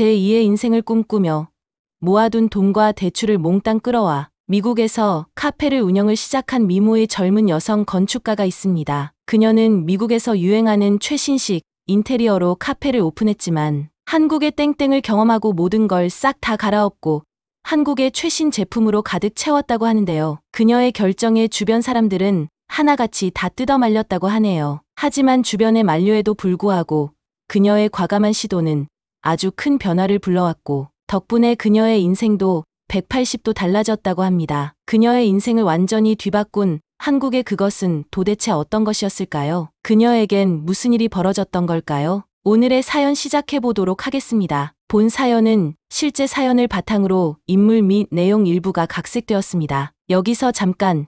제2의 인생을 꿈꾸며 모아둔 돈과 대출을 몽땅 끌어와 미국에서 카페를 운영을 시작한 미모의 젊은 여성 건축가가 있습니다. 그녀는 미국에서 유행하는 최신식 인테리어로 카페를 오픈했지만 한국의 땡땡을 경험하고 모든 걸 싹 다 갈아엎고 한국의 최신 제품으로 가득 채웠다고 하는데요. 그녀의 결정에 주변 사람들은 하나같이 다 뜯어말렸다고 하네요. 하지만 주변의 만류에도 불구하고 그녀의 과감한 시도는 아주 큰 변화를 불러왔고 덕분에 그녀의 인생도 180도 달라졌다고 합니다. 그녀의 인생을 완전히 뒤바꾼 한국의 그것은 도대체 어떤 것이었을까요? 그녀에겐 무슨 일이 벌어졌던 걸까요? 오늘의 사연 시작해 보도록 하겠습니다. 본 사연은 실제 사연을 바탕으로 인물 및 내용 일부가 각색되었습니다. 여기서 잠깐,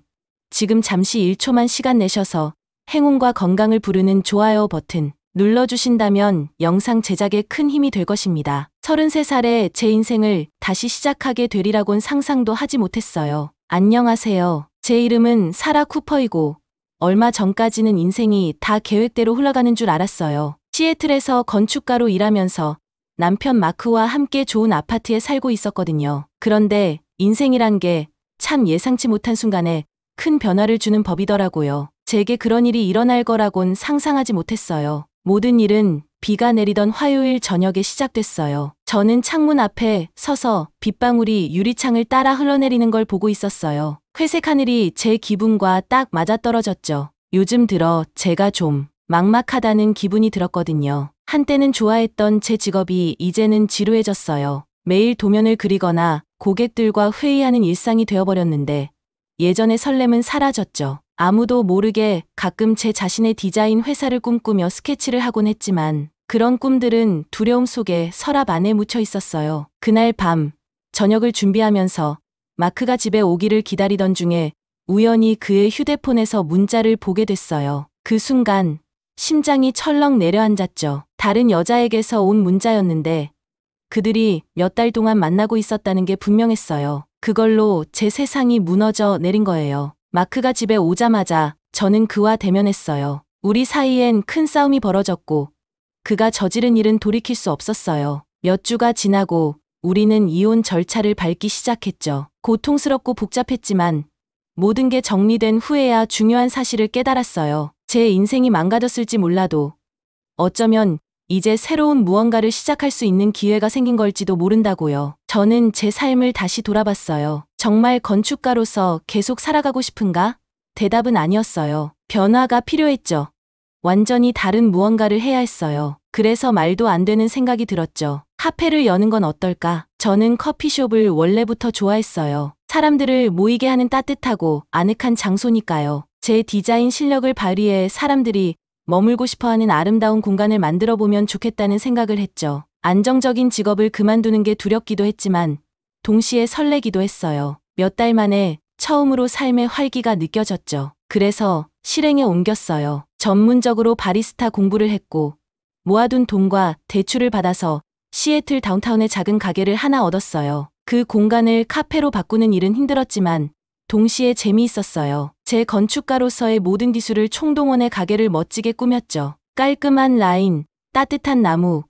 지금 잠시 1초만 시간 내셔서 행운과 건강을 부르는 좋아요 버튼 눌러주신다면 영상 제작에 큰 힘이 될 것입니다. 33살에 제 인생을 다시 시작하게 되리라곤 상상도 하지 못했어요. 안녕하세요. 제 이름은 사라 쿠퍼이고 얼마 전까지는 인생이 다 계획대로 흘러가는 줄 알았어요. 시애틀에서 건축가로 일하면서 남편 마크와 함께 좋은 아파트에 살고 있었거든요. 그런데 인생이란 게 참 예상치 못한 순간에 큰 변화를 주는 법이더라고요. 제게 그런 일이 일어날 거라곤 상상하지 못했어요. 모든 일은 비가 내리던 화요일 저녁에 시작됐어요. 저는 창문 앞에 서서 빗방울이 유리창을 따라 흘러내리는 걸 보고 있었어요. 회색 하늘이 제 기분과 딱 맞아떨어졌죠. 요즘 들어 제가 좀 막막하다는 기분이 들었거든요. 한때는 좋아했던 제 직업이 이제는 지루해졌어요. 매일 도면을 그리거나 고객들과 회의하는 일상이 되어버렸는데 예전의 설렘은 사라졌죠. 아무도 모르게 가끔 제 자신의 디자인 회사를 꿈꾸며 스케치를 하곤 했지만 그런 꿈들은 두려움 속에 서랍 안에 묻혀 있었어요. 그날 밤 저녁을 준비하면서 마크가 집에 오기를 기다리던 중에 우연히 그의 휴대폰에서 문자를 보게 됐어요. 그 순간 심장이 철렁 내려앉았죠. 다른 여자에게서 온 문자였는데 그들이 몇 달 동안 만나고 있었다는 게 분명했어요. 그걸로 제 세상이 무너져 내린 거예요. 마크가 집에 오자마자 저는 그와 대면했어요. 우리 사이엔 큰 싸움이 벌어졌고 그가 저지른 일은 돌이킬 수 없었어요. 몇 주가 지나고 우리는 이혼 절차를 밟기 시작했죠. 고통스럽고 복잡했지만 모든 게 정리된 후에야 중요한 사실을 깨달았어요. 제 인생이 망가졌을지 몰라도 어쩌면 이제 새로운 무언가를 시작할 수 있는 기회가 생긴 걸지도 모른다고요. 저는 제 삶을 다시 돌아봤어요. 정말 건축가로서 계속 살아가고 싶은가? 대답은 아니었어요. 변화가 필요했죠. 완전히 다른 무언가를 해야 했어요. 그래서 말도 안 되는 생각이 들었죠. 카페를 여는 건 어떨까? 저는 커피숍을 원래부터 좋아했어요. 사람들을 모이게 하는 따뜻하고 아늑한 장소니까요. 제 디자인 실력을 발휘해 사람들이 머물고 싶어하는 아름다운 공간을 만들어 보면 좋겠다는 생각을 했죠. 안정적인 직업을 그만두는 게 두렵기도 했지만 동시에 설레기도 했어요. 몇 달 만에 처음으로 삶의 활기가 느껴졌죠. 그래서 실행에 옮겼어요. 전문적으로 바리스타 공부를 했고 모아둔 돈과 대출을 받아서 시애틀 다운타운의 작은 가게를 하나 얻었어요. 그 공간을 카페로 바꾸는 일은 힘들었지만 동시에 재미있었어요. 제 건축가로서의 모든 기술을 총동원해 가게를 멋지게 꾸몄죠. 깔끔한 라인, 따뜻한 나무,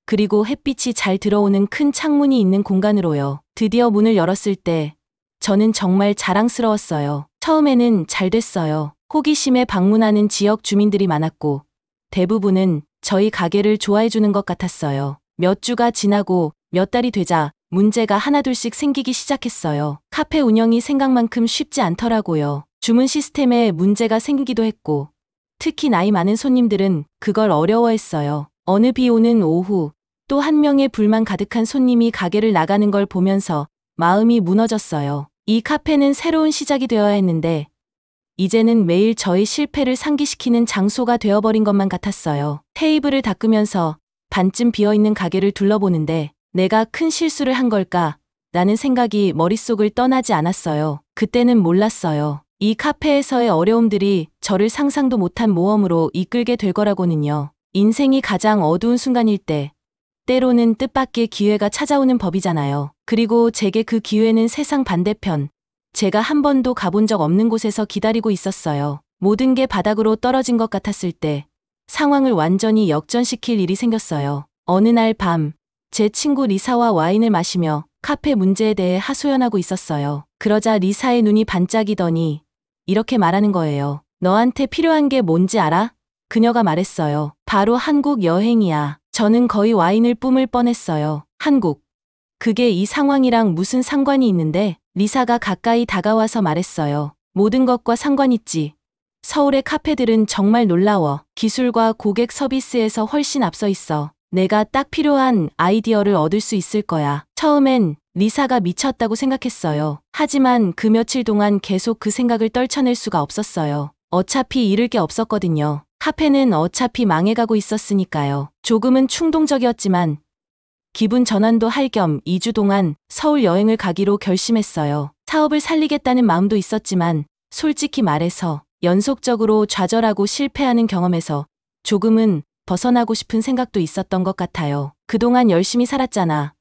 그리고 햇빛이 잘 들어오는 큰 창문이 있는 공간으로요. 드디어 문을 열었을 때 저는 정말 자랑스러웠어요. 처음에는 잘 됐어요. 호기심에 방문하는 지역 주민들이 많았고 대부분은 저희 가게를 좋아해주는 것 같았어요. 몇 주가 지나고 몇 달이 되자 문제가 하나둘씩 생기기 시작했어요. 카페 운영이 생각만큼 쉽지 않더라고요. 주문 시스템에 문제가 생기기도 했고 특히 나이 많은 손님들은 그걸 어려워했어요. 어느 비 오는 오후 또 한 명의 불만 가득한 손님이 가게를 나가는 걸 보면서 마음이 무너졌어요. 이 카페는 새로운 시작이 되어야 했는데 이제는 매일 저의 실패를 상기시키는 장소가 되어버린 것만 같았어요. 테이블을 닦으면서 반쯤 비어있는 가게를 둘러보는데 내가 큰 실수를 한 걸까? 라는 생각이 머릿속을 떠나지 않았어요. 그때는 몰랐어요. 이 카페에서의 어려움들이 저를 상상도 못한 모험으로 이끌게 될 거라고는요. 인생이 가장 어두운 순간일 때 때로는 뜻밖의 기회가 찾아오는 법이잖아요. 그리고 제게 그 기회는 세상 반대편, 제가 한 번도 가본 적 없는 곳에서 기다리고 있었어요. 모든 게 바닥으로 떨어진 것 같았을 때 상황을 완전히 역전시킬 일이 생겼어요. 어느 날 밤 제 친구 리사와 와인을 마시며 카페 문제에 대해 하소연하고 있었어요. 그러자 리사의 눈이 반짝이더니 이렇게 말하는 거예요. 너한테 필요한 게 뭔지 알아? 그녀가 말했어요. 바로 한국 여행이야. 저는 거의 와인을 뿜을 뻔했어요. 한국. 그게 이 상황이랑 무슨 상관이 있는데? 리사가 가까이 다가와서 말했어요. 모든 것과 상관 있지. 서울의 카페들은 정말 놀라워. 기술과 고객 서비스에서 훨씬 앞서 있어. 내가 딱 필요한 아이디어를 얻을 수 있을 거야. 처음엔 리사가 미쳤다고 생각했어요. 하지만 그 며칠 동안 계속 그 생각을 떨쳐낼 수가 없었어요. 어차피 잃을 게 없었거든요. 카페는 어차피 망해가고 있었으니까요. 조금은 충동적이었지만 기분 전환도 할 겸 2주 동안 서울 여행을 가기로 결심했어요. 사업을 살리겠다는 마음도 있었지만 솔직히 말해서 연속적으로 좌절하고 실패하는 경험에서 조금은 벗어나고 싶은 생각도 있었던 것 같아요. 그동안 열심히 살았잖아.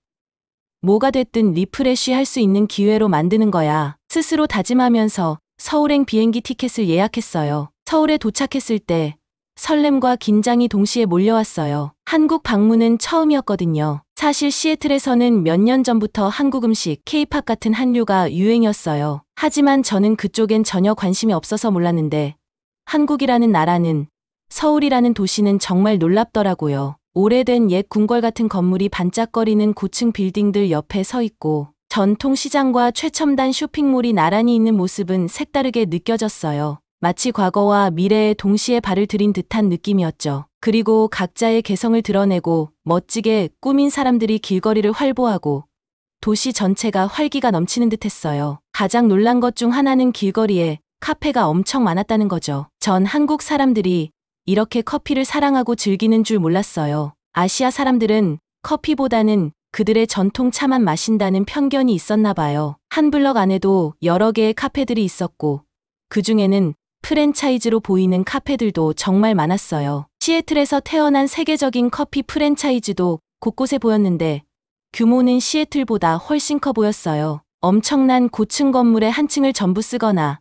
뭐가 됐든 리프레쉬 할 수 있는 기회로 만드는 거야. 스스로 다짐하면서 서울행 비행기 티켓을 예약했어요. 서울에 도착했을 때 설렘과 긴장이 동시에 몰려왔어요. 한국 방문은 처음이었거든요. 사실 시애틀에서는 몇 년 전부터 한국 음식, 케이팝 같은 한류가 유행이었어요. 하지만 저는 그쪽엔 전혀 관심이 없어서 몰랐는데 한국이라는 나라는, 서울이라는 도시는 정말 놀랍더라고요. 오래된 옛 궁궐 같은 건물이 반짝거리는 고층 빌딩들 옆에 서 있고 전통시장과 최첨단 쇼핑몰이 나란히 있는 모습은 색다르게 느껴졌어요. 마치 과거와 미래에 동시에 발을 들인 듯한 느낌이었죠. 그리고 각자의 개성을 드러내고 멋지게 꾸민 사람들이 길거리를 활보하고 도시 전체가 활기가 넘치는 듯했어요. 가장 놀란 것 중 하나는 길거리에 카페가 엄청 많았다는 거죠. 전 한국 사람들이 이렇게 커피를 사랑하고 즐기는 줄 몰랐어요. 아시아 사람들은 커피보다는 그들의 전통 차만 마신다는 편견이 있었나 봐요. 한 블럭 안에도 여러 개의 카페들이 있었고 그중에는 프랜차이즈로 보이는 카페들도 정말 많았어요. 시애틀에서 태어난 세계적인 커피 프랜차이즈도 곳곳에 보였는데 규모는 시애틀보다 훨씬 커 보였어요. 엄청난 고층 건물의 한 층을 전부 쓰거나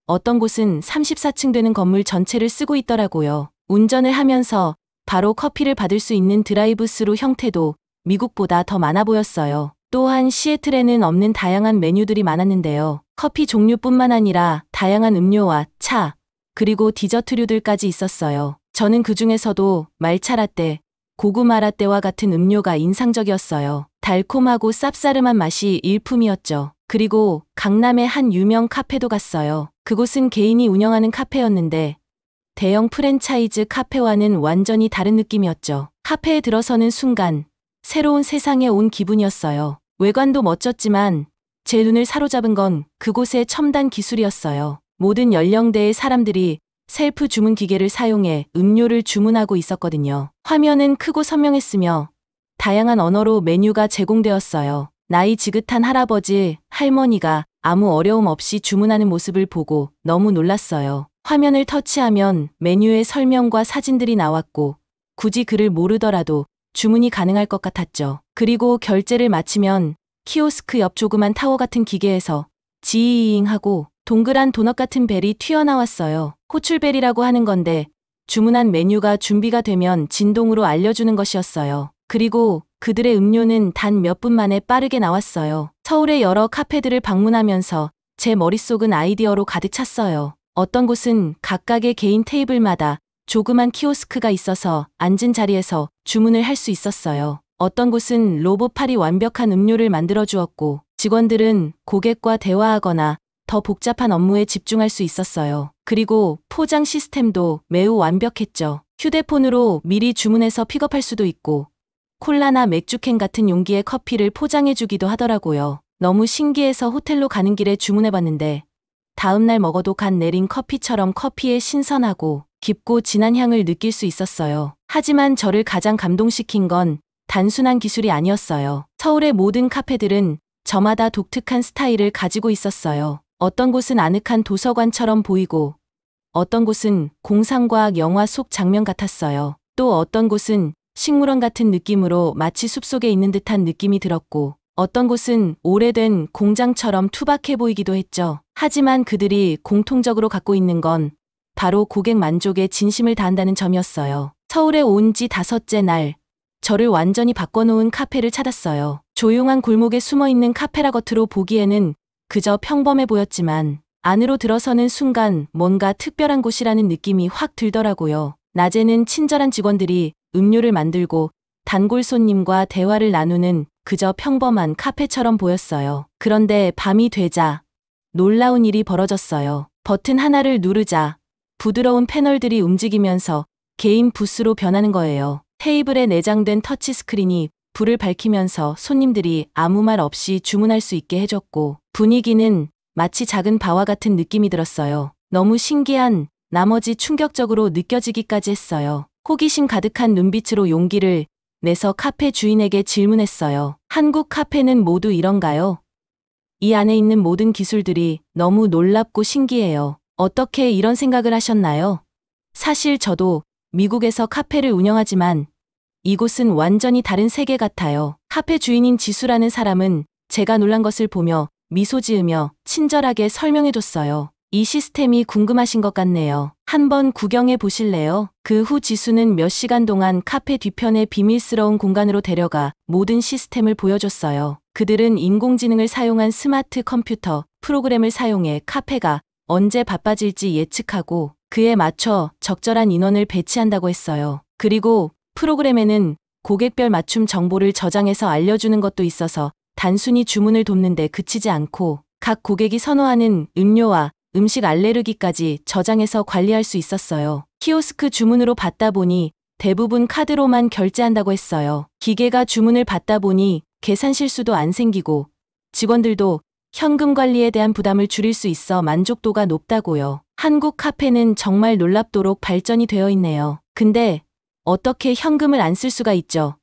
어떤 곳은 34층 되는 건물 전체를 쓰고 있더라고요. 운전을 하면서 바로 커피를 받을 수 있는 드라이브스루 형태도 미국보다 더 많아 보였어요. 또한 시애틀에는 없는 다양한 메뉴들이 많았는데요. 커피 종류뿐만 아니라 다양한 음료와 차, 그리고 디저트류들까지 있었어요. 저는 그 중에서도 말차 라떼, 고구마 라떼와 같은 음료가 인상적이었어요. 달콤하고 쌉싸름한 맛이 일품이었죠. 그리고 강남의 한 유명 카페도 갔어요. 그곳은 개인이 운영하는 카페였는데 대형 프랜차이즈 카페와는 완전히 다른 느낌이었죠. 카페에 들어서는 순간 새로운 세상에 온 기분이었어요. 외관도 멋졌지만 제 눈을 사로잡은 건 그곳의 첨단 기술이었어요. 모든 연령대의 사람들이 셀프 주문 기계를 사용해 음료를 주문하고 있었거든요. 화면은 크고 선명했으며 다양한 언어로 메뉴가 제공되었어요. 나이 지긋한 할아버지, 할머니가 아무 어려움 없이 주문하는 모습을 보고 너무 놀랐어요. 화면을 터치하면 메뉴의 설명과 사진들이 나왔고 굳이 글을 모르더라도 주문이 가능할 것 같았죠. 그리고 결제를 마치면 키오스크 옆 조그만 타워 같은 기계에서 지잉 하고 동그란 도넛 같은 벨이 튀어나왔어요. 호출벨이라고 하는 건데 주문한 메뉴가 준비가 되면 진동으로 알려주는 것이었어요. 그리고 그들의 음료는 단 몇 분 만에 빠르게 나왔어요. 서울의 여러 카페들을 방문하면서 제 머릿속은 아이디어로 가득 찼어요. 어떤 곳은 각각의 개인 테이블마다 조그만 키오스크가 있어서 앉은 자리에서 주문을 할 수 있었어요. 어떤 곳은 로봇팔이 완벽한 음료를 만들어 주었고 직원들은 고객과 대화하거나 더 복잡한 업무에 집중할 수 있었어요. 그리고 포장 시스템도 매우 완벽했죠. 휴대폰으로 미리 주문해서 픽업할 수도 있고 콜라나 맥주캔 같은 용기에 커피를 포장해 주기도 하더라고요. 너무 신기해서 호텔로 가는 길에 주문해봤는데 다음날 먹어도 간 내린 커피처럼 커피의 신선하고 깊고 진한 향을 느낄 수 있었어요. 하지만 저를 가장 감동시킨 건 단순한 기술이 아니었어요. 서울의 모든 카페들은 저마다 독특한 스타일을 가지고 있었어요. 어떤 곳은 아늑한 도서관처럼 보이고 어떤 곳은 공상과학 영화 속 장면 같았어요. 또 어떤 곳은 식물원 같은 느낌으로 마치 숲속에 있는 듯한 느낌이 들었고 어떤 곳은 오래된 공장처럼 투박해 보이기도 했죠. 하지만 그들이 공통적으로 갖고 있는 건 바로 고객 만족에 진심을 다한다는 점이었어요. 서울에 온 지 5째 날, 저를 완전히 바꿔놓은 카페를 찾았어요. 조용한 골목에 숨어있는 카페라 겉으로 보기에는 그저 평범해 보였지만 안으로 들어서는 순간 뭔가 특별한 곳이라는 느낌이 확 들더라고요. 낮에는 친절한 직원들이 음료를 만들고 단골 손님과 대화를 나누는 그저 평범한 카페처럼 보였어요. 그런데 밤이 되자 놀라운 일이 벌어졌어요. 버튼 하나를 누르자 부드러운 패널들이 움직이면서 개인 부스로 변하는 거예요. 테이블에 내장된 터치스크린이 불을 밝히면서 손님들이 아무 말 없이 주문할 수 있게 해줬고 분위기는 마치 작은 바와 같은 느낌이 들었어요. 너무 신기한 나머지 충격적으로 느껴지기까지 했어요. 호기심 가득한 눈빛으로 용기를 내서 카페 주인에게 질문했어요. 한국 카페는 모두 이런가요? 이 안에 있는 모든 기술들이 너무 놀랍고 신기해요. 어떻게 이런 생각을 하셨나요? 사실 저도 미국에서 카페를 운영하지만 이곳은 완전히 다른 세계 같아요. 카페 주인인 지수라는 사람은 제가 놀란 것을 보며 미소 지으며 친절하게 설명해줬어요. 이 시스템이 궁금하신 것 같네요. 한번 구경해 보실래요? 그 후 지수는 몇 시간 동안 카페 뒤편의 비밀스러운 공간으로 데려가 모든 시스템을 보여줬어요. 그들은 인공지능을 사용한 스마트 컴퓨터 프로그램을 사용해 카페가 언제 바빠질지 예측하고 그에 맞춰 적절한 인원을 배치한다고 했어요. 그리고 프로그램에는 고객별 맞춤 정보를 저장해서 알려주는 것도 있어서 단순히 주문을 돕는데 그치지 않고 각 고객이 선호하는 음료와 음식 알레르기까지 저장해서 관리할 수 있었어요. 키오스크 주문으로 받다 보니 대부분 카드로만 결제한다고 했어요. 기계가 주문을 받다 보니 계산 실수도 안 생기고 직원들도 현금 관리에 대한 부담을 줄일 수 있어 만족도가 높다고요. 한국 카페는 정말 놀랍도록 발전이 되어 있네요. 근데 어떻게 현금을 안 쓸 수가 있죠?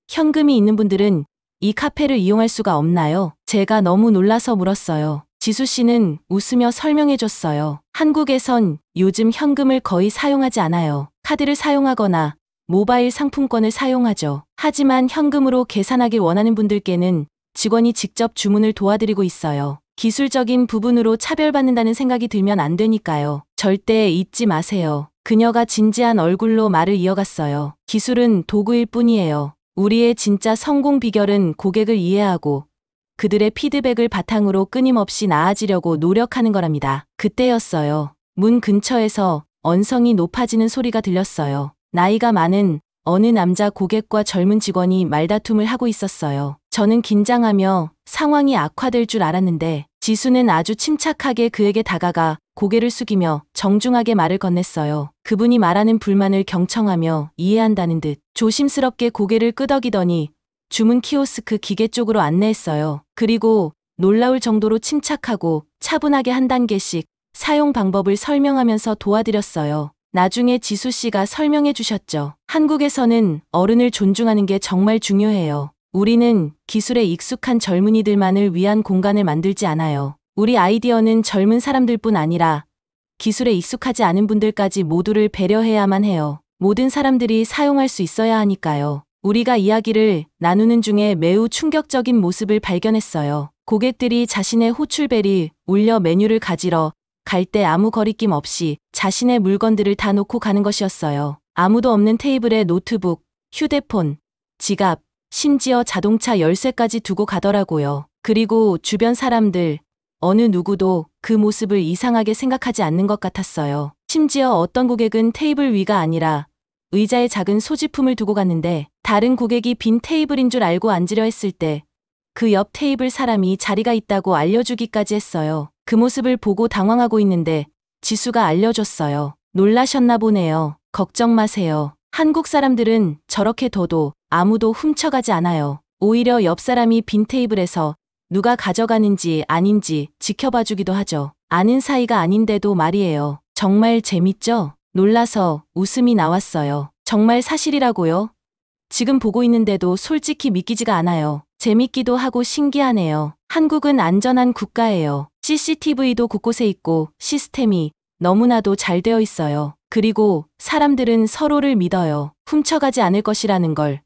현금이 있는 분들은 이 카페를 이용할 수가 없나요? 제가 너무 놀라서 물었어요. 지수 씨는 웃으며 설명해줬어요. 한국에선 요즘 현금을 거의 사용하지 않아요. 카드를 사용하거나 모바일 상품권을 사용하죠. 하지만 현금으로 계산하길 원하는 분들께는 직원이 직접 주문을 도와드리고 있어요. 기술적인 부분으로 차별받는다는 생각이 들면 안 되니까요. 절대 잊지 마세요. 그녀가 진지한 얼굴로 말을 이어갔어요. 기술은 도구일 뿐이에요. 우리의 진짜 성공 비결은 고객을 이해하고 그들의 피드백을 바탕으로 끊임없이 나아지려고 노력하는 거랍니다. 그때였어요. 문 근처에서 언성이 높아지는 소리가 들렸어요. 나이가 많은 어느 남자 고객과 젊은 직원이 말다툼을 하고 있었어요. 저는 긴장하며 상황이 악화될 줄 알았는데 지수는 아주 침착하게 그에게 다가가 고개를 숙이며 정중하게 말을 건넸어요. 그분이 말하는 불만을 경청하며 이해한다는 듯 조심스럽게 고개를 끄덕이더니 주문 키오스크 기계 쪽으로 안내했어요. 그리고 놀라울 정도로 침착하고 차분하게 한 단계씩 사용 방법을 설명하면서 도와드렸어요. 나중에 지수 씨가 설명해 주셨죠. 한국에서는 어른을 존중하는 게 정말 중요해요. 우리는 기술에 익숙한 젊은이들만을 위한 공간을 만들지 않아요. 우리 아이디어는 젊은 사람들뿐 아니라 기술에 익숙하지 않은 분들까지 모두를 배려해야만 해요. 모든 사람들이 사용할 수 있어야 하니까요. 우리가 이야기를 나누는 중에 매우 충격적인 모습을 발견했어요. 고객들이 자신의 호출벨이 울려 메뉴를 가지러 갈 때 아무 거리낌 없이 자신의 물건들을 다 놓고 가는 것이었어요. 아무도 없는 테이블에 노트북, 휴대폰, 지갑, 심지어 자동차 열쇠까지 두고 가더라고요. 그리고 주변 사람들, 어느 누구도 그 모습을 이상하게 생각하지 않는 것 같았어요. 심지어 어떤 고객은 테이블 위가 아니라 의자에 작은 소지품을 두고 갔는데 다른 고객이 빈 테이블인 줄 알고 앉으려 했을 때 그 옆 테이블 사람이 자리가 있다고 알려주기까지 했어요. 그 모습을 보고 당황하고 있는데 지수가 알려줬어요. 놀라셨나 보네요. 걱정 마세요. 한국 사람들은 저렇게 둬도 아무도 훔쳐가지 않아요. 오히려 옆 사람이 빈 테이블에서 누가 가져가는지 아닌지 지켜봐 주기도 하죠. 아는 사이가 아닌데도 말이에요. 정말 재밌죠? 놀라서 웃음이 나왔어요. 정말 사실이라고요? 지금 보고 있는데도 솔직히 믿기지가 않아요. 재밌기도 하고 신기하네요. 한국은 안전한 국가예요. CCTV도 곳곳에 있고 시스템이 너무나도 잘 되어 있어요. 그리고 사람들은 서로를 믿어요. 훔쳐가지 않을 것이라는 걸.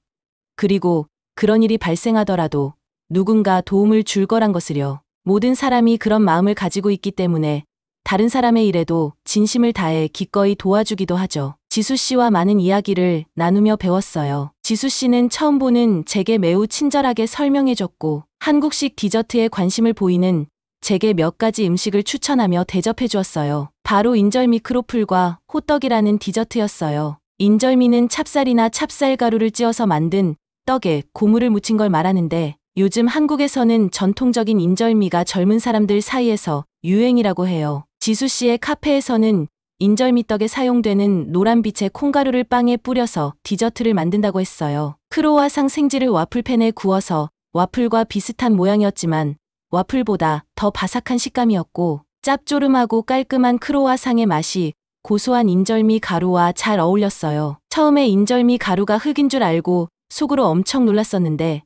그리고 그런 일이 발생하더라도 누군가 도움을 줄 거란 것을요. 모든 사람이 그런 마음을 가지고 있기 때문에 다른 사람의 일에도 진심을 다해 기꺼이 도와주기도 하죠. 지수 씨와 많은 이야기를 나누며 배웠어요. 지수 씨는 처음 보는 제게 매우 친절하게 설명해줬고 한국식 디저트에 관심을 보이는 제게 몇 가지 음식을 추천하며 대접해 주었어요. 바로 인절미 크로플과 호떡이라는 디저트였어요. 인절미는 찹쌀이나 찹쌀가루를 찧어서 만든 떡에 고무를 묻힌 걸 말하는데 요즘 한국에서는 전통적인 인절미가 젊은 사람들 사이에서 유행이라고 해요. 지수 씨의 카페에서는 인절미떡에 사용되는 노란빛의 콩가루를 빵에 뿌려서 디저트를 만든다고 했어요. 크로와상 생지를 와플팬에 구워서 와플과 비슷한 모양이었지만 와플보다 더 바삭한 식감이었고 짭조름하고 깔끔한 크로와상의 맛이 고소한 인절미 가루와 잘 어울렸어요. 처음에 인절미 가루가 흙인 줄 알고 속으로 엄청 놀랐었는데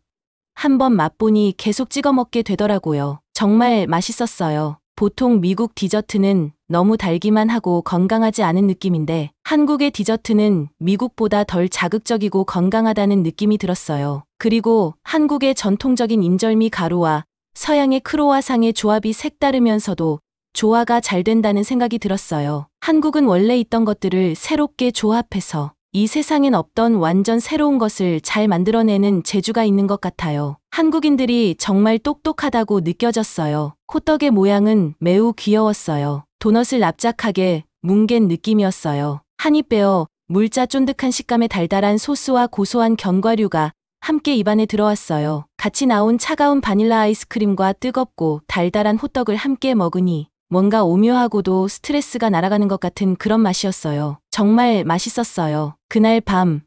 한번 맛보니 계속 찍어 먹게 되더라고요. 정말 맛있었어요. 보통 미국 디저트는 너무 달기만 하고 건강하지 않은 느낌인데 한국의 디저트는 미국보다 덜 자극적이고 건강하다는 느낌이 들었어요. 그리고 한국의 전통적인 인절미 가루와 서양의 크로와상의 조합이 색다르면서도 조화가 잘 된다는 생각이 들었어요. 한국은 원래 있던 것들을 새롭게 조합해서 이 세상엔 없던 완전 새로운 것을 잘 만들어내는 재주가 있는 것 같아요. 한국인들이 정말 똑똑하다고 느껴졌어요. 호떡의 모양은 매우 귀여웠어요. 도넛을 납작하게 뭉갠 느낌이었어요. 한입 베어 물자 쫀득한 식감의 달달한 소스와 고소한 견과류가 함께 입안에 들어왔어요. 같이 나온 차가운 바닐라 아이스크림과 뜨겁고 달달한 호떡을 함께 먹으니 뭔가 오묘하고도 스트레스가 날아가는 것 같은 그런 맛이었어요. 정말 맛있었어요. 그날 밤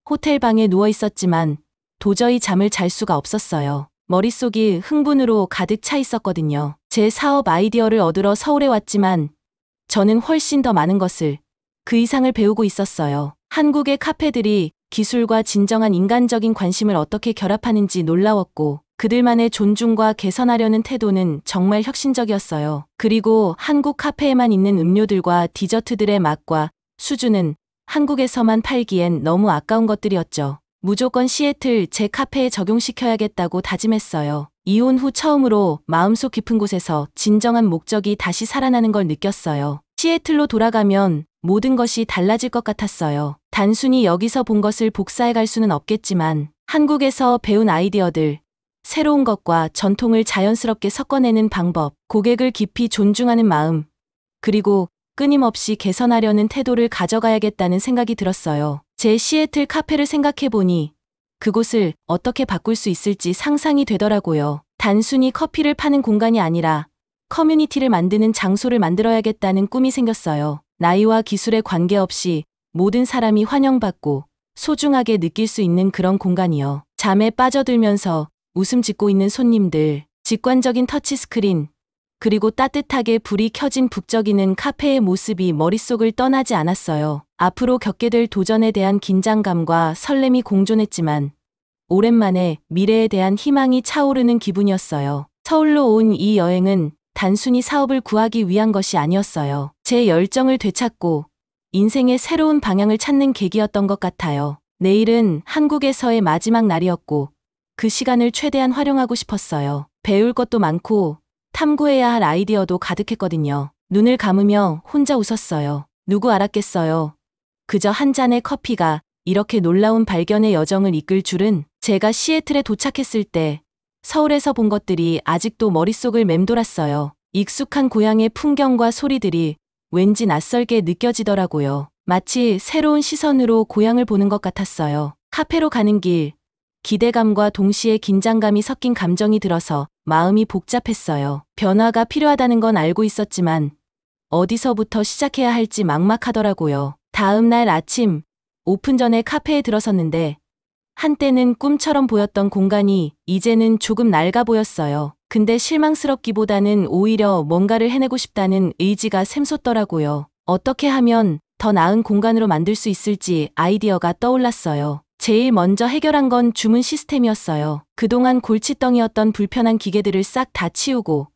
호텔 방에 누워 있었지만 도저히 잠을 잘 수가 없었어요. 머릿속이 흥분으로 가득 차 있었거든요. 제 사업 아이디어를 얻으러 서울에 왔지만 저는 훨씬 더 많은 것을 그 이상을 배우고 있었어요. 한국의 카페들이 기술과 진정한 인간적인 관심을 어떻게 결합하는지 놀라웠고 그들만의 존중과 개선하려는 태도는 정말 혁신적이었어요. 그리고 한국 카페에만 있는 음료들과 디저트들의 맛과 수준은 한국에서만 팔기엔 너무 아까운 것들이었죠. 무조건 시애틀 제 카페에 적용시켜야겠다고 다짐했어요. 이혼 후 처음으로 마음속 깊은 곳에서 진정한 목적이 다시 살아나는 걸 느꼈어요. 시애틀로 돌아가면 모든 것이 달라질 것 같았어요. 단순히 여기서 본 것을 복사해 갈 수는 없겠지만 한국에서 배운 아이디어들, 새로운 것과 전통을 자연스럽게 섞어내는 방법, 고객을 깊이 존중하는 마음, 그리고 끊임없이 개선하려는 태도를 가져가야겠다는 생각이 들었어요. 제 시애틀 카페를 생각해보니 그곳을 어떻게 바꿀 수 있을지 상상이 되더라고요. 단순히 커피를 파는 공간이 아니라 커뮤니티를 만드는 장소를 만들어야겠다는 꿈이 생겼어요. 나이와 기술에 관계없이 모든 사람이 환영받고 소중하게 느낄 수 있는 그런 공간이요. 잠에 빠져들면서 웃음 짓고 있는 손님들, 직관적인 터치스크린, 그리고 따뜻하게 불이 켜진 북적이는 카페의 모습이 머릿속을 떠나지 않았어요. 앞으로 겪게 될 도전에 대한 긴장감과 설렘이 공존했지만 오랜만에 미래에 대한 희망이 차오르는 기분이었어요. 서울로 온 이 여행은 단순히 사업을 구하기 위한 것이 아니었어요. 제 열정을 되찾고 인생의 새로운 방향을 찾는 계기였던 것 같아요. 내일은 한국에서의 마지막 날이었고 그 시간을 최대한 활용하고 싶었어요. 배울 것도 많고 탐구해야 할 아이디어도 가득했거든요. 눈을 감으며 혼자 웃었어요. 누구 알았겠어요. 그저 한 잔의 커피가 이렇게 놀라운 발견의 여정을 이끌 줄은. 제가 시애틀에 도착했을 때 서울에서 본 것들이 아직도 머릿속을 맴돌았어요. 익숙한 고향의 풍경과 소리들이 왠지 낯설게 느껴지더라고요. 마치 새로운 시선으로 고향을 보는 것 같았어요. 카페로 가는 길, 기대감과 동시에 긴장감이 섞인 감정이 들어서 마음이 복잡했어요. 변화가 필요하다는 건 알고 있었지만 어디서부터 시작해야 할지 막막하더라고요. 다음 날 아침, 오픈 전에 카페에 들어섰는데 한때는 꿈처럼 보였던 공간이 이제는 조금 낡아 보였어요. 근데 실망스럽기보다는 오히려 뭔가를 해내고 싶다는 의지가 샘솟더라고요. 어떻게 하면 더 나은 공간으로 만들 수 있을지 아이디어가 떠올랐어요. 제일 먼저 해결한 건 주문 시스템이었어요. 그동안 골칫덩이였던 불편한 기계들을 싹 다 치우고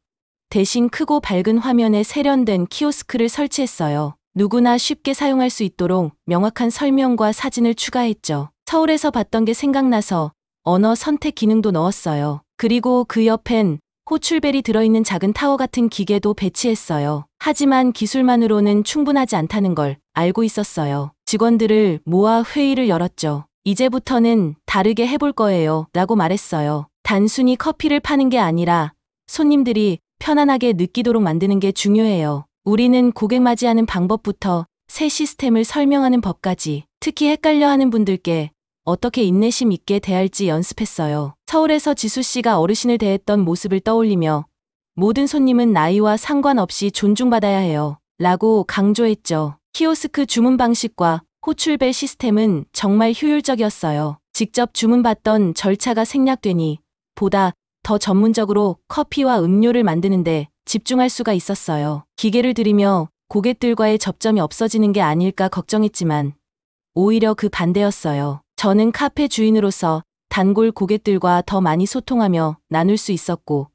대신 크고 밝은 화면에 세련된 키오스크를 설치했어요. 누구나 쉽게 사용할 수 있도록 명확한 설명과 사진을 추가했죠. 서울에서 봤던 게 생각나서 언어 선택 기능도 넣었어요. 그리고 그 옆엔 호출벨이 들어있는 작은 타워 같은 기계도 배치했어요. 하지만 기술만으로는 충분하지 않다는 걸 알고 있었어요. 직원들을 모아 회의를 열었죠. 이제부터는 다르게 해볼 거예요. 라고 말했어요. 단순히 커피를 파는 게 아니라 손님들이 편안하게 느끼도록 만드는 게 중요해요. 우리는 고객 맞이하는 방법부터 새 시스템을 설명하는 법까지, 특히 헷갈려하는 분들께 어떻게 인내심 있게 대할지 연습했어요. 서울에서 지수 씨가 어르신을 대했던 모습을 떠올리며 모든 손님은 나이와 상관없이 존중받아야 해요. 라고 강조했죠. 키오스크 주문 방식과 호출벨 시스템은 정말 효율적이었어요. 직접 주문받던 절차가 생략되니 보다 더 전문적으로 커피와 음료를 만드는데 집중할 수가 있었어요. 기계를 들이며 고객들과의 접점이 없어지는 게 아닐까 걱정했지만 오히려 그 반대였어요. 저는 카페 주인으로서 단골 고객들과 더 많이 소통하며 나눌 수 있었고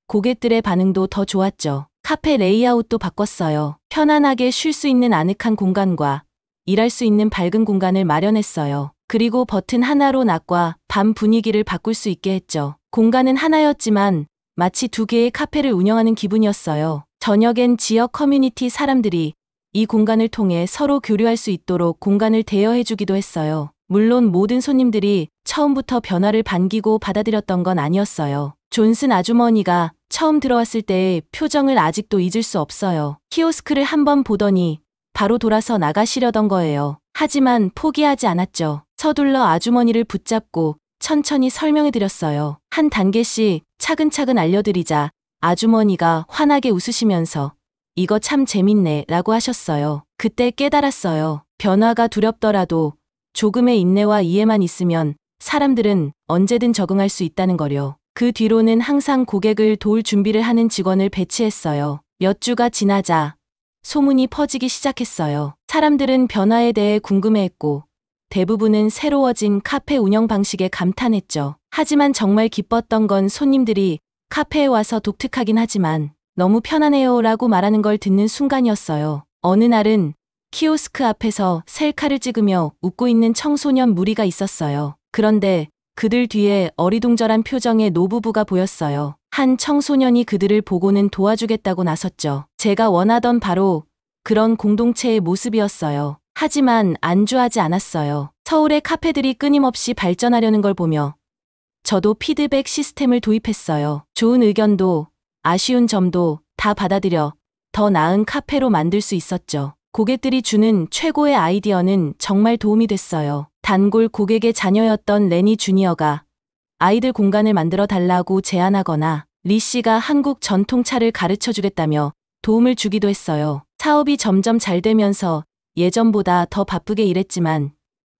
고객들의 반응도 더 좋았죠. 카페 레이아웃도 바꿨어요. 편안하게 쉴 수 있는 아늑한 공간과 일할 수 있는 밝은 공간을 마련했어요. 그리고 버튼 하나로 낮과 밤 분위기를 바꿀 수 있게 했죠. 공간은 하나였지만 마치 두 개의 카페를 운영하는 기분이었어요. 저녁엔 지역 커뮤니티 사람들이 이 공간을 통해 서로 교류할 수 있도록 공간을 대여해주기도 했어요. 물론 모든 손님들이 처음부터 변화를 반기고 받아들였던 건 아니었어요. 존슨 아주머니가 처음 들어왔을 때의 표정을 아직도 잊을 수 없어요. 키오스크를 한번 보더니 바로 돌아서 나가시려던 거예요. 하지만 포기하지 않았죠. 서둘러 아주머니를 붙잡고 천천히 설명해드렸어요. 한 단계씩 차근차근 알려드리자 아주머니가 환하게 웃으시면서 이거 참 재밌네 라고 하셨어요. 그때 깨달았어요. 변화가 두렵더라도 조금의 인내와 이해만 있으면 사람들은 언제든 적응할 수 있다는 거요. 그 뒤로는 항상 고객을 도울 준비를 하는 직원을 배치했어요. 몇 주가 지나자 소문이 퍼지기 시작했어요. 사람들은 변화에 대해 궁금해했고 대부분은 새로워진 카페 운영 방식에 감탄했죠. 하지만 정말 기뻤던 건 손님들이 카페에 와서 독특하긴 하지만 너무 편하네요 라고 말하는 걸 듣는 순간이었어요. 어느 날은 키오스크 앞에서 셀카를 찍으며 웃고 있는 청소년 무리가 있었어요. 그런데 그들 뒤에 어리둥절한 표정의 노부부가 보였어요. 한 청소년이 그들을 보고는 도와주겠다고 나섰죠. 제가 원하던 바로 그런 공동체의 모습이었어요. 하지만 안주하지 않았어요. 서울의 카페들이 끊임없이 발전하려는 걸 보며 저도 피드백 시스템을 도입했어요. 좋은 의견도 아쉬운 점도 다 받아들여 더 나은 카페로 만들 수 있었죠. 고객들이 주는 최고의 아이디어는 정말 도움이 됐어요. 단골 고객의 자녀였던 레니 주니어가 아이들 공간을 만들어 달라고 제안하거나 리 씨가 한국 전통차를 가르쳐 주겠다며 도움을 주기도 했어요. 사업이 점점 잘 되면서 예전보다 더 바쁘게 일했지만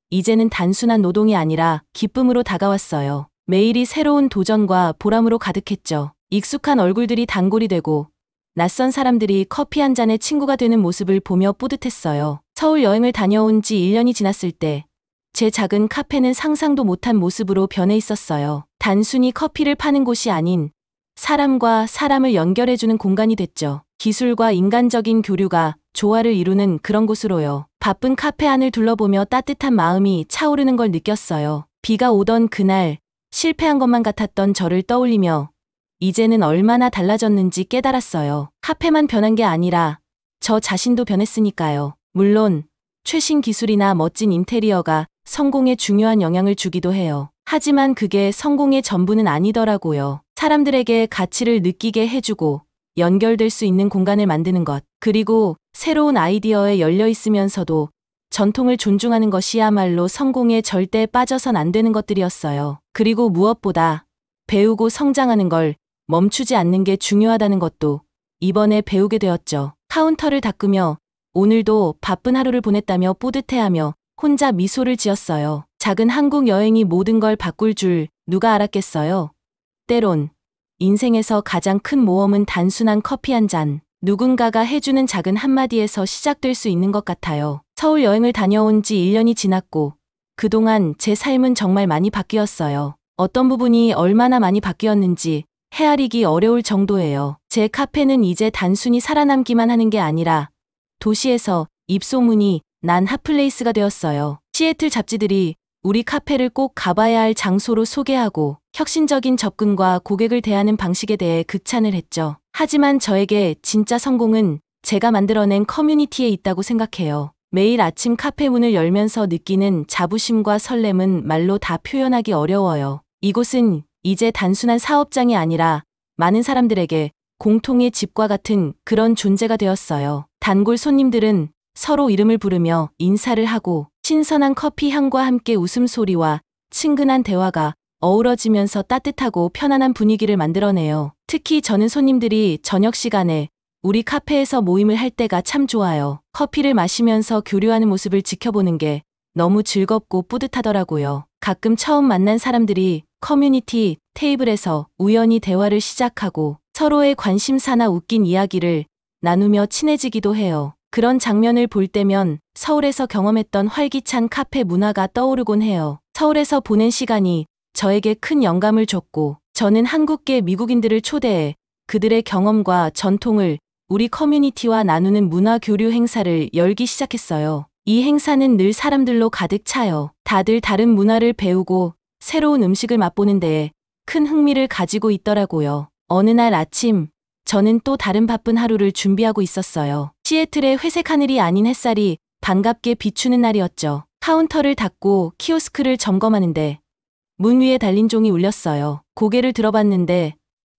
이제는 단순한 노동이 아니라 기쁨으로 다가왔어요. 매일이 새로운 도전과 보람으로 가득했죠. 익숙한 얼굴들이 단골이 되고 낯선 사람들이 커피 한 잔의 친구가 되는 모습을 보며 뿌듯했어요. 서울 여행을 다녀온 지 1년이 지났을 때 제 작은 카페는 상상도 못한 모습으로 변해 있었어요. 단순히 커피를 파는 곳이 아닌 사람과 사람을 연결해주는 공간이 됐죠. 기술과 인간적인 교류가 조화를 이루는 그런 곳으로요. 바쁜 카페 안을 둘러보며 따뜻한 마음이 차오르는 걸 느꼈어요. 비가 오던 그날 실패한 것만 같았던 저를 떠올리며 이제는 얼마나 달라졌는지 깨달았어요. 카페만 변한 게 아니라 저 자신도 변했으니까요. 물론 최신 기술이나 멋진 인테리어가 성공에 중요한 영향을 주기도 해요. 하지만 그게 성공의 전부는 아니더라고요. 사람들에게 가치를 느끼게 해주고 연결될 수 있는 공간을 만드는 것, 그리고 새로운 아이디어에 열려 있으면서도 전통을 존중하는 것이야말로 성공에 절대 빠져선 안 되는 것들이었어요. 그리고 무엇보다 배우고 성장하는 걸 멈추지 않는 게 중요하다는 것도 이번에 배우게 되었죠. 카운터를 닦으며 오늘도 바쁜 하루를 보냈다며 뿌듯해하며 혼자 미소를 지었어요. 작은 한국 여행이 모든 걸 바꿀 줄 누가 알았겠어요. 때론 인생에서 가장 큰 모험은 단순한 커피 한 잔, 누군가가 해주는 작은 한마디에서 시작될 수 있는 것 같아요. 서울 여행을 다녀온 지 1년이 지났고 그동안 제 삶은 정말 많이 바뀌었어요. 어떤 부분이 얼마나 많이 바뀌었는지 헤아리기 어려울 정도예요. 제 카페는 이제 단순히 살아남기만 하는 게 아니라 도시에서 입소문이 난 핫플레이스가 되었어요. 시애틀 잡지들이 우리 카페를 꼭 가봐야 할 장소로 소개하고 혁신적인 접근과 고객을 대하는 방식에 대해 극찬을 했죠. 하지만 저에게 진짜 성공은 제가 만들어낸 커뮤니티에 있다고 생각해요. 매일 아침 카페 문을 열면서 느끼는 자부심과 설렘은 말로 다 표현하기 어려워요. 이곳은 이제 단순한 사업장이 아니라 많은 사람들에게 공통의 집과 같은 그런 존재가 되었어요. 단골 손님들은 서로 이름을 부르며 인사를 하고 신선한 커피 향과 함께 웃음소리와 친근한 대화가 어우러지면서 따뜻하고 편안한 분위기를 만들어내요. 특히 저는 손님들이 저녁 시간에 우리 카페에서 모임을 할 때가 참 좋아요. 커피를 마시면서 교류하는 모습을 지켜보는 게 너무 즐겁고 뿌듯하더라고요. 가끔 처음 만난 사람들이 커뮤니티 테이블에서 우연히 대화를 시작하고 서로의 관심사나 웃긴 이야기를 나누며 친해지기도 해요. 그런 장면을 볼 때면 서울에서 경험했던 활기찬 카페 문화가 떠오르곤 해요. 서울에서 보낸 시간이 저에게 큰 영감을 줬고, 저는 한국계 미국인들을 초대해 그들의 경험과 전통을 우리 커뮤니티와 나누는 문화 교류 행사를 열기 시작했어요. 이 행사는 늘 사람들로 가득 차요. 다들 다른 문화를 배우고 새로운 음식을 맛보는 데에 큰 흥미를 가지고 있더라고요. 어느 날 아침, 저는 또 다른 바쁜 하루를 준비하고 있었어요. 시애틀의 회색 하늘이 아닌 햇살이 반갑게 비추는 날이었죠. 카운터를 닫고 키오스크를 점검하는데 문 위에 달린 종이 울렸어요. 고개를 들어봤는데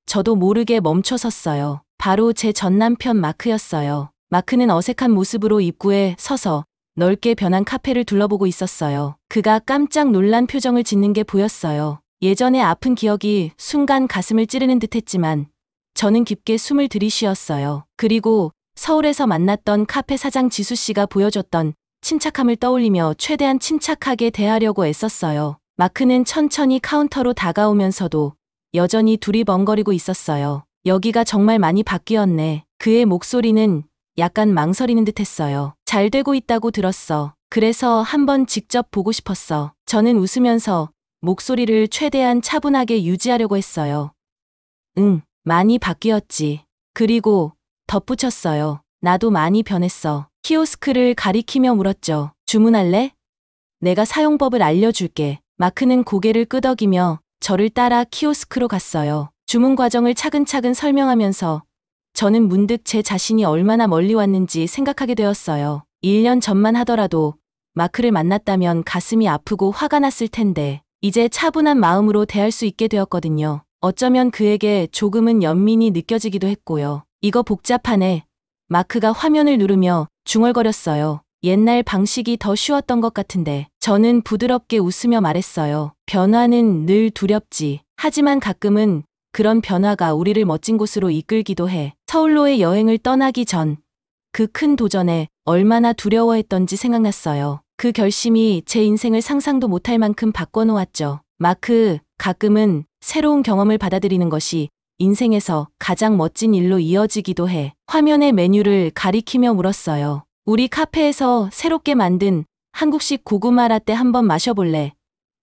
저도 모르게 멈춰 섰어요. 바로 제 전남편 마크였어요. 마크는 어색한 모습으로 입구에 서서 넓게 변한 카페를 둘러보고 있었어요. 그가 깜짝 놀란 표정을 짓는 게 보였어요. 예전의 아픈 기억이 순간 가슴을 찌르는 듯했지만 저는 깊게 숨을 들이쉬었어요. 그리고 서울에서 만났던 카페 사장 지수 씨가 보여줬던 침착함을 떠올리며 최대한 침착하게 대하려고 애썼어요. 마크는 천천히 카운터로 다가오면서도 여전히 두리번거리고 있었어요. 여기가 정말 많이 바뀌었네. 그의 목소리는 약간 망설이는 듯했어요. 잘 되고 있다고 들었어. 그래서 한번 직접 보고 싶었어. 저는 웃으면서 목소리를 최대한 차분하게 유지하려고 했어요. 응, 많이 바뀌었지. 그리고 덧붙였어요. 나도 많이 변했어. 키오스크를 가리키며 물었죠. 주문할래? 내가 사용법을 알려줄게. 마크는 고개를 끄덕이며 저를 따라 키오스크로 갔어요. 주문 과정을 차근차근 설명하면서 저는 문득 제 자신이 얼마나 멀리 왔는지 생각하게 되었어요. 1년 전만 하더라도 마크를 만났다면 가슴이 아프고 화가 났을 텐데 이제 차분한 마음으로 대할 수 있게 되었거든요. 어쩌면 그에게 조금은 연민이 느껴지기도 했고요. 이거 복잡하네. 마크가 화면을 누르며 중얼거렸어요. 옛날 방식이 더 쉬웠던 것 같은데. 저는 부드럽게 웃으며 말했어요. 변화는 늘 두렵지. 하지만 가끔은 그런 변화가 우리를 멋진 곳으로 이끌기도 해. 서울로의 여행을 떠나기 전 그 큰 도전에 얼마나 두려워했던지 생각났어요. 그 결심이 제 인생을 상상도 못할 만큼 바꿔놓았죠. 마크, 가끔은 새로운 경험을 받아들이는 것이 인생에서 가장 멋진 일로 이어지기도 해. 화면의 메뉴를 가리키며 물었어요. 우리 카페에서 새롭게 만든 한국식 고구마 라떼 한번 마셔볼래?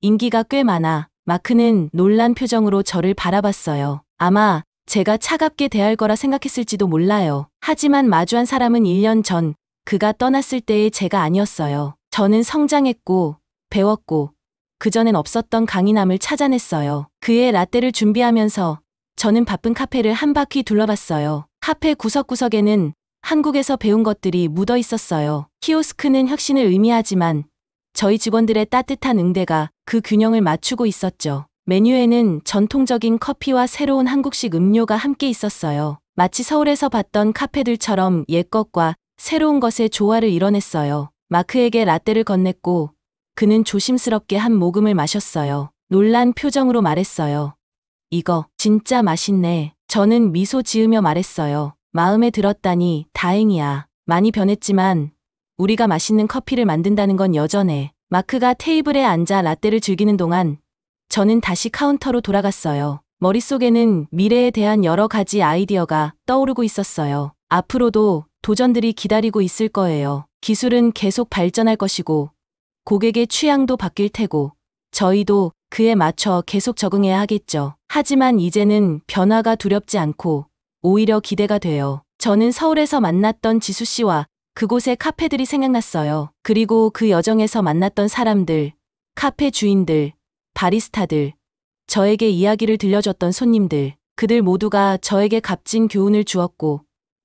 인기가 꽤 많아. 마크는 놀란 표정으로 저를 바라봤어요. 아마 제가 차갑게 대할 거라 생각했을지도 몰라요. 하지만 마주한 사람은 1년 전 그가 떠났을 때의 제가 아니었어요. 저는 성장했고 배웠고 그전엔 없었던 강인함을 찾아냈어요. 그의 라떼를 준비하면서 저는 바쁜 카페를 한 바퀴 둘러봤어요. 카페 구석구석에는 한국에서 배운 것들이 묻어 있었어요. 키오스크는 혁신을 의미하지만 저희 직원들의 따뜻한 응대가 그 균형을 맞추고 있었죠. 메뉴에는 전통적인 커피와 새로운 한국식 음료가 함께 있었어요. 마치 서울에서 봤던 카페들처럼 옛것과 새로운 것의 조화를 이뤄냈어요. 마크에게 라떼를 건넸고 그는 조심스럽게 한 모금을 마셨어요. 놀란 표정으로 말했어요. 이거 진짜 맛있네. 저는 미소 지으며 말했어요. 마음에 들었다니 다행이야. 많이 변했지만 우리가 맛있는 커피를 만든다는 건 여전해. 마크가 테이블에 앉아 라떼를 즐기는 동안 저는 다시 카운터로 돌아갔어요. 머릿속에는 미래에 대한 여러 가지 아이디어가 떠오르고 있었어요. 앞으로도 도전들이 기다리고 있을 거예요. 기술은 계속 발전할 것이고 고객의 취향도 바뀔 테고 저희도 그에 맞춰 계속 적응해야 하겠죠. 하지만 이제는 변화가 두렵지 않고 오히려 기대가 돼요. 저는 서울에서 만났던 지수 씨와 그곳의 카페들이 생각났어요. 그리고 그 여정에서 만났던 사람들, 카페 주인들, 바리스타들, 저에게 이야기를 들려줬던 손님들, 그들 모두가 저에게 값진 교훈을 주었고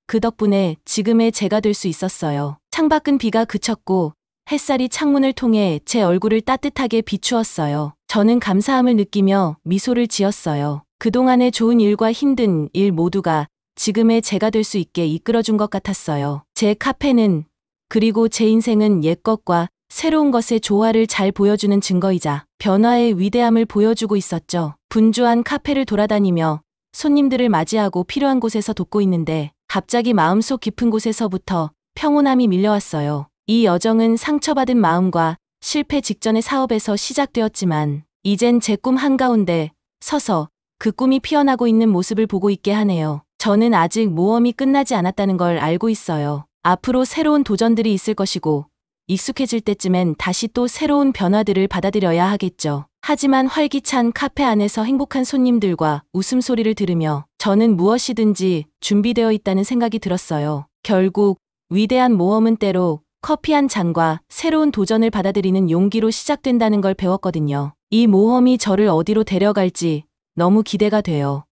그 덕분에 지금의 제가 될 수 있었어요. 창밖은 비가 그쳤고 햇살이 창문을 통해 제 얼굴을 따뜻하게 비추었어요. 저는 감사함을 느끼며 미소를 지었어요. 그동안의 좋은 일과 힘든 일 모두가 지금의 제가 될 수 있게 이끌어준 것 같았어요. 제 카페는, 그리고 제 인생은 옛것과 새로운 것의 조화를 잘 보여주는 증거이자 변화의 위대함을 보여주고 있었죠. 분주한 카페를 돌아다니며 손님들을 맞이하고 필요한 곳에서 돕고 있는데 갑자기 마음속 깊은 곳에서부터 평온함이 밀려왔어요. 이 여정은 상처받은 마음과 실패 직전의 사업에서 시작되었지만 이젠 제 꿈 한가운데 서서 그 꿈이 피어나고 있는 모습을 보고 있게 하네요. 저는 아직 모험이 끝나지 않았다는 걸 알고 있어요. 앞으로 새로운 도전들이 있을 것이고 익숙해질 때쯤엔 다시 또 새로운 변화들을 받아들여야 하겠죠. 하지만 활기찬 카페 안에서 행복한 손님들과 웃음소리를 들으며 저는 무엇이든지 준비되어 있다는 생각이 들었어요. 결국 위대한 모험은 때로 커피 한 잔과 새로운 도전을 받아들이는 용기로 시작된다는 걸 배웠거든요. 이 모험이 저를 어디로 데려갈지 너무 기대가 돼요.